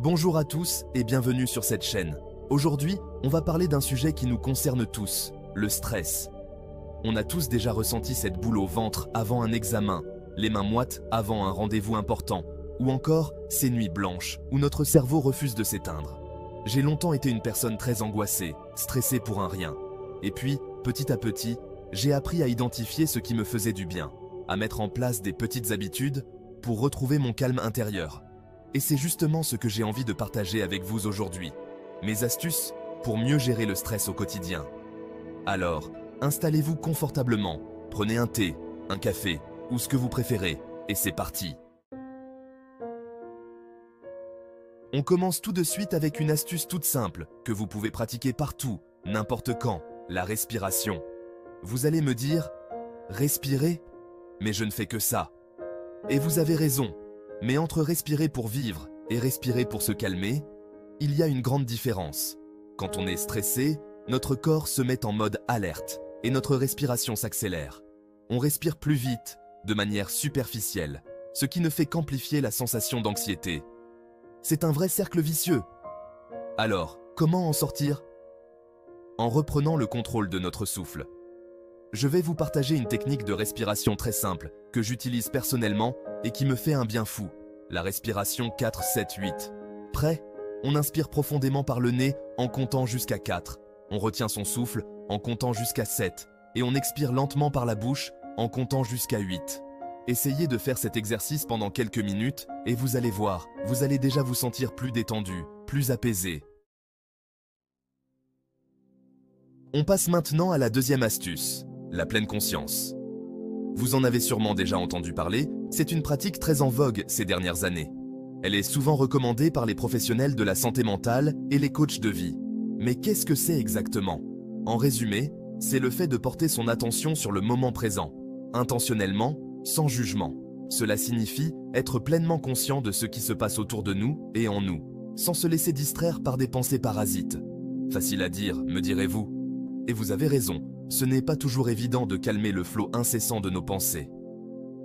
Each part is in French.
Bonjour à tous et bienvenue sur cette chaîne. Aujourd'hui, on va parler d'un sujet qui nous concerne tous, le stress. On a tous déjà ressenti cette boule au ventre avant un examen, les mains moites avant un rendez-vous important, ou encore ces nuits blanches où notre cerveau refuse de s'éteindre. J'ai longtemps été une personne très angoissée, stressée pour un rien. Et puis, petit à petit, j'ai appris à identifier ce qui me faisait du bien, à mettre en place des petites habitudes pour retrouver mon calme intérieur. Et c'est justement ce que j'ai envie de partager avec vous aujourd'hui. Mes astuces pour mieux gérer le stress au quotidien. Alors, installez-vous confortablement, prenez un thé, un café ou ce que vous préférez, et c'est parti. On commence tout de suite avec une astuce toute simple que vous pouvez pratiquer partout, n'importe quand, la respiration. Vous allez me dire, respirer? Mais je ne fais que ça. Et vous avez raison. Mais entre respirer pour vivre et respirer pour se calmer, il y a une grande différence. Quand on est stressé, notre corps se met en mode alerte et notre respiration s'accélère. On respire plus vite, de manière superficielle, ce qui ne fait qu'amplifier la sensation d'anxiété. C'est un vrai cercle vicieux. Alors, comment en sortir? En reprenant le contrôle de notre souffle. Je vais vous partager une technique de respiration très simple que j'utilise personnellement et qui me fait un bien fou. La respiration 4-7-8. Prêt? On inspire profondément par le nez en comptant jusqu'à 4. On retient son souffle en comptant jusqu'à 7. Et on expire lentement par la bouche en comptant jusqu'à 8. Essayez de faire cet exercice pendant quelques minutes et vous allez voir, vous allez déjà vous sentir plus détendu, plus apaisé. On passe maintenant à la deuxième astuce, la pleine conscience. Vous en avez sûrement déjà entendu parler, c'est une pratique très en vogue ces dernières années. Elle est souvent recommandée par les professionnels de la santé mentale et les coachs de vie. Mais qu'est-ce que c'est exactement? En résumé, c'est le fait de porter son attention sur le moment présent, intentionnellement, sans jugement. Cela signifie être pleinement conscient de ce qui se passe autour de nous et en nous, sans se laisser distraire par des pensées parasites. Facile à dire, me direz-vous. Et vous avez raison, ce n'est pas toujours évident de calmer le flot incessant de nos pensées.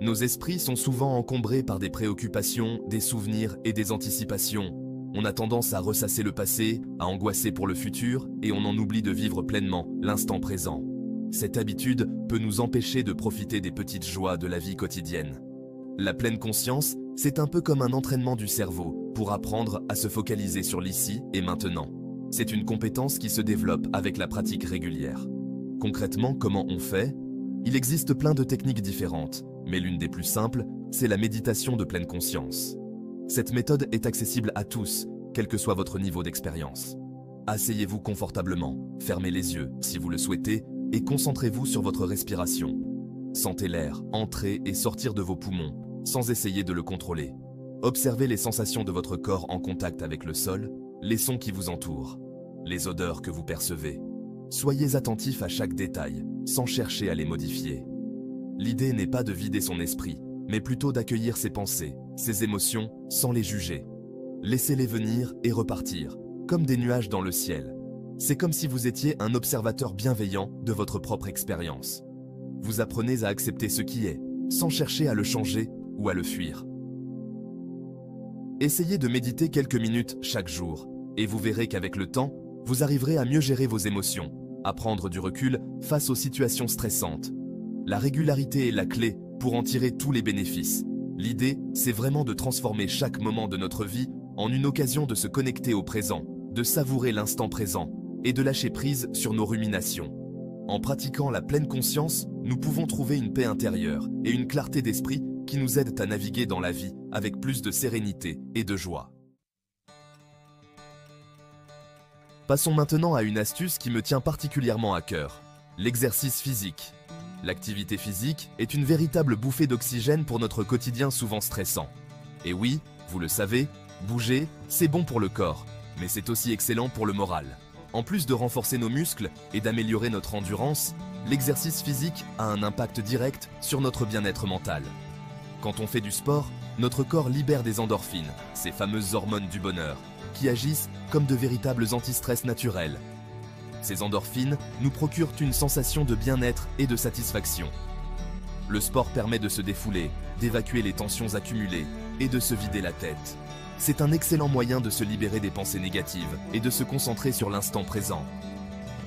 Nos esprits sont souvent encombrés par des préoccupations, des souvenirs et des anticipations. On a tendance à ressasser le passé, à angoisser pour le futur, et on en oublie de vivre pleinement l'instant présent. Cette habitude peut nous empêcher de profiter des petites joies de la vie quotidienne. La pleine conscience, c'est un peu comme un entraînement du cerveau pour apprendre à se focaliser sur l'ici et maintenant. C'est une compétence qui se développe avec la pratique régulière. Concrètement, comment on fait? Il existe plein de techniques différentes, mais l'une des plus simples, c'est la méditation de pleine conscience. Cette méthode est accessible à tous, quel que soit votre niveau d'expérience. Asseyez-vous confortablement, fermez les yeux si vous le souhaitez et concentrez-vous sur votre respiration. Sentez l'air entrer et sortir de vos poumons, sans essayer de le contrôler. Observez les sensations de votre corps en contact avec le sol, les sons qui vous entourent, les odeurs que vous percevez. Soyez attentif à chaque détail, sans chercher à les modifier. L'idée n'est pas de vider son esprit, mais plutôt d'accueillir ses pensées, ses émotions, sans les juger. Laissez-les venir et repartir, comme des nuages dans le ciel. C'est comme si vous étiez un observateur bienveillant de votre propre expérience. Vous apprenez à accepter ce qui est, sans chercher à le changer ou à le fuir. Essayez de méditer quelques minutes chaque jour, et vous verrez qu'avec le temps, vous arriverez à mieux gérer vos émotions, à prendre du recul face aux situations stressantes. La régularité est la clé pour en tirer tous les bénéfices. L'idée, c'est vraiment de transformer chaque moment de notre vie en une occasion de se connecter au présent, de savourer l'instant présent et de lâcher prise sur nos ruminations. En pratiquant la pleine conscience, nous pouvons trouver une paix intérieure et une clarté d'esprit qui nous aident à naviguer dans la vie avec plus de sérénité et de joie. Passons maintenant à une astuce qui me tient particulièrement à cœur, l'exercice physique. L'activité physique est une véritable bouffée d'oxygène pour notre quotidien souvent stressant. Et oui, vous le savez, bouger, c'est bon pour le corps, mais c'est aussi excellent pour le moral. En plus de renforcer nos muscles et d'améliorer notre endurance, l'exercice physique a un impact direct sur notre bien-être mental. Quand on fait du sport, notre corps libère des endorphines, ces fameuses hormones du bonheur, qui agissent comme de véritables anti-stress naturels. Ces endorphines nous procurent une sensation de bien-être et de satisfaction. Le sport permet de se défouler, d'évacuer les tensions accumulées et de se vider la tête. C'est un excellent moyen de se libérer des pensées négatives et de se concentrer sur l'instant présent.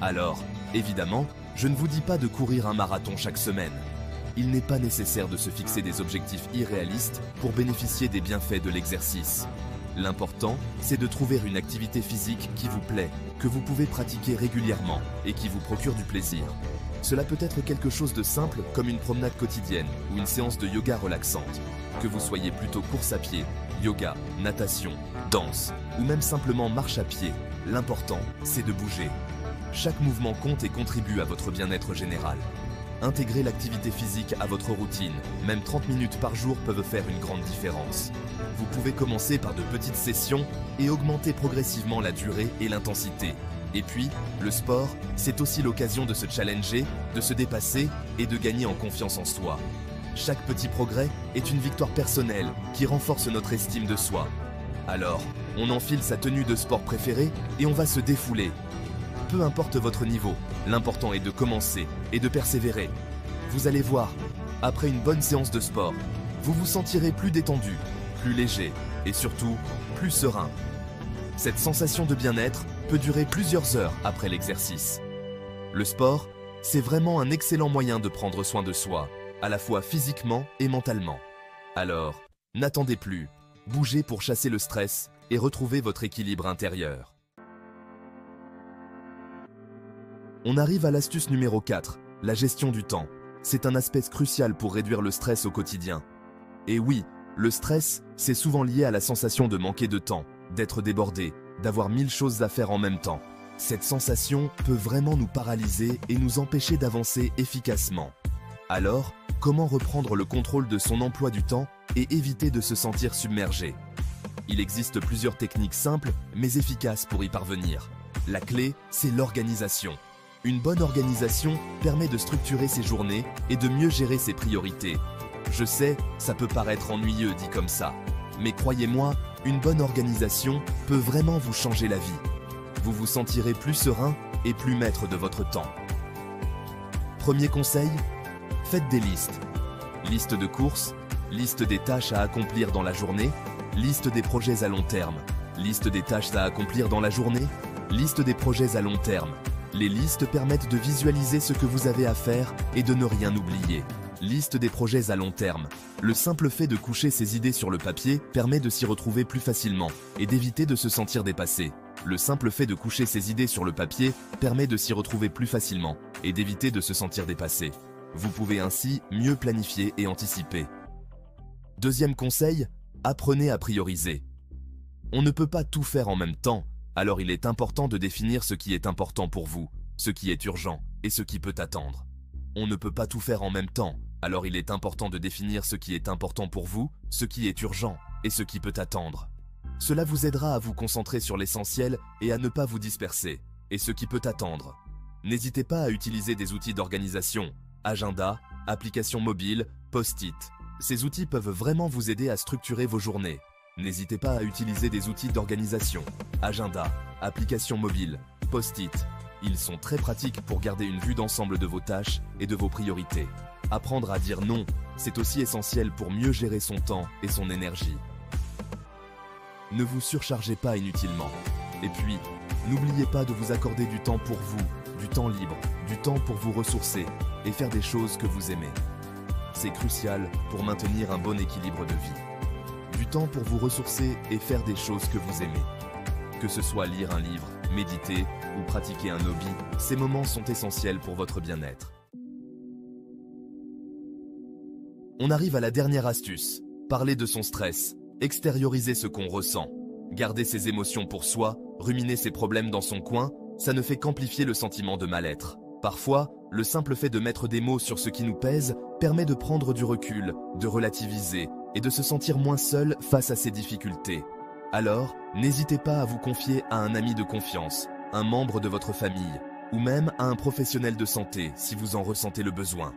Alors, évidemment, je ne vous dis pas de courir un marathon chaque semaine. Il n'est pas nécessaire de se fixer des objectifs irréalistes pour bénéficier des bienfaits de l'exercice. L'important, c'est de trouver une activité physique qui vous plaît, que vous pouvez pratiquer régulièrement et qui vous procure du plaisir. Cela peut être quelque chose de simple comme une promenade quotidienne ou une séance de yoga relaxante. Que vous soyez plutôt course à pied, yoga, natation, danse ou même simplement marche à pied, l'important, c'est de bouger. Chaque mouvement compte et contribue à votre bien-être général. Intégrez l'activité physique à votre routine, même 30 minutes par jour peuvent faire une grande différence. Vous pouvez commencer par de petites sessions et augmenter progressivement la durée et l'intensité. Et puis, le sport, c'est aussi l'occasion de se challenger, de se dépasser et de gagner en confiance en soi. Chaque petit progrès est une victoire personnelle qui renforce notre estime de soi. Alors, on enfile sa tenue de sport préférée et on va se défouler. Peu importe votre niveau, l'important est de commencer et de persévérer. Vous allez voir, après une bonne séance de sport, vous vous sentirez plus détendu, plus léger et surtout plus serein. Cette sensation de bien-être peut durer plusieurs heures après l'exercice. Le sport, c'est vraiment un excellent moyen de prendre soin de soi, à la fois physiquement et mentalement. Alors, n'attendez plus, bougez pour chasser le stress et retrouver votre équilibre intérieur. On arrive à l'astuce numéro 4, la gestion du temps. C'est un aspect crucial pour réduire le stress au quotidien. Et oui, le stress, c'est souvent lié à la sensation de manquer de temps, d'être débordé, d'avoir 1000 choses à faire en même temps. Cette sensation peut vraiment nous paralyser et nous empêcher d'avancer efficacement. Alors, comment reprendre le contrôle de son emploi du temps et éviter de se sentir submergé? Il existe plusieurs techniques simples mais efficaces pour y parvenir. La clé, c'est l'organisation. Une bonne organisation permet de structurer ses journées et de mieux gérer ses priorités. Je sais, ça peut paraître ennuyeux dit comme ça, mais croyez-moi, une bonne organisation peut vraiment vous changer la vie. Vous vous sentirez plus serein et plus maître de votre temps. Premier conseil, faites des listes. Liste de courses, liste des tâches à accomplir dans la journée, liste des projets à long terme, liste des tâches à accomplir dans la journée, liste des projets à long terme. Les listes permettent de visualiser ce que vous avez à faire et de ne rien oublier. Liste des projets à long terme. Le simple fait de coucher ses idées sur le papier permet de s'y retrouver plus facilement et d'éviter de se sentir dépassé. Le simple fait de coucher ses idées sur le papier permet de s'y retrouver plus facilement et d'éviter de se sentir dépassé. Vous pouvez ainsi mieux planifier et anticiper. Deuxième conseil, apprenez à prioriser. On ne peut pas tout faire en même temps. Alors il est important de définir ce qui est important pour vous, ce qui est urgent et ce qui peut attendre. On ne peut pas tout faire en même temps, alors il est important de définir ce qui est important pour vous, ce qui est urgent et ce qui peut attendre. Cela vous aidera à vous concentrer sur l'essentiel et à ne pas vous disperser, et ce qui peut attendre. N'hésitez pas à utiliser des outils d'organisation, agenda, applications mobiles, post-it. Ces outils peuvent vraiment vous aider à structurer vos journées. N'hésitez pas à utiliser des outils d'organisation, agenda, applications mobiles, post-it. Ils sont très pratiques pour garder une vue d'ensemble de vos tâches et de vos priorités. Apprendre à dire non, c'est aussi essentiel pour mieux gérer son temps et son énergie. Ne vous surchargez pas inutilement. Et puis, n'oubliez pas de vous accorder du temps pour vous, du temps libre, du temps pour vous ressourcer et faire des choses que vous aimez. C'est crucial pour maintenir un bon équilibre de vie. Du temps pour vous ressourcer et faire des choses que vous aimez. Que ce soit lire un livre, méditer ou pratiquer un hobby, ces moments sont essentiels pour votre bien-être. On arrive à la dernière astuce, parler de son stress, extérioriser ce qu'on ressent. Garder ses émotions pour soi, ruminer ses problèmes dans son coin, ça ne fait qu'amplifier le sentiment de mal-être. Parfois, le simple fait de mettre des mots sur ce qui nous pèse permet de prendre du recul, de relativiser et de se sentir moins seul face à ces difficultés. Alors, n'hésitez pas à vous confier à un ami de confiance, un membre de votre famille, ou même à un professionnel de santé si vous en ressentez le besoin.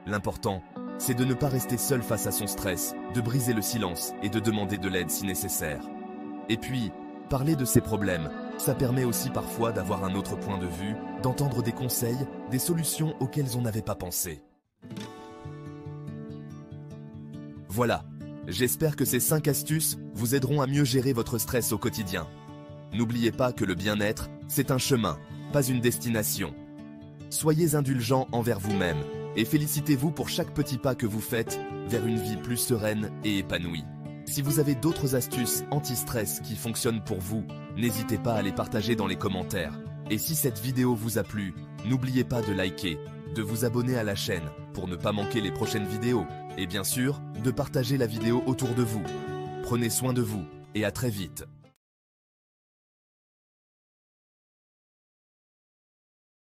L'important, c'est de ne pas rester seul face à son stress, de briser le silence et de demander de l'aide si nécessaire. Et puis, parler de ses problèmes, ça permet aussi parfois d'avoir un autre point de vue, d'entendre des conseils, des solutions auxquelles on n'avait pas pensé. Voilà, j'espère que ces 5 astuces vous aideront à mieux gérer votre stress au quotidien. N'oubliez pas que le bien-être, c'est un chemin, pas une destination. Soyez indulgents envers vous-même et félicitez-vous pour chaque petit pas que vous faites vers une vie plus sereine et épanouie. Si vous avez d'autres astuces anti-stress qui fonctionnent pour vous, n'hésitez pas à les partager dans les commentaires. Et si cette vidéo vous a plu, n'oubliez pas de liker, de vous abonner à la chaîne pour ne pas manquer les prochaines vidéos, et bien sûr, de partager la vidéo autour de vous. Prenez soin de vous et à très vite.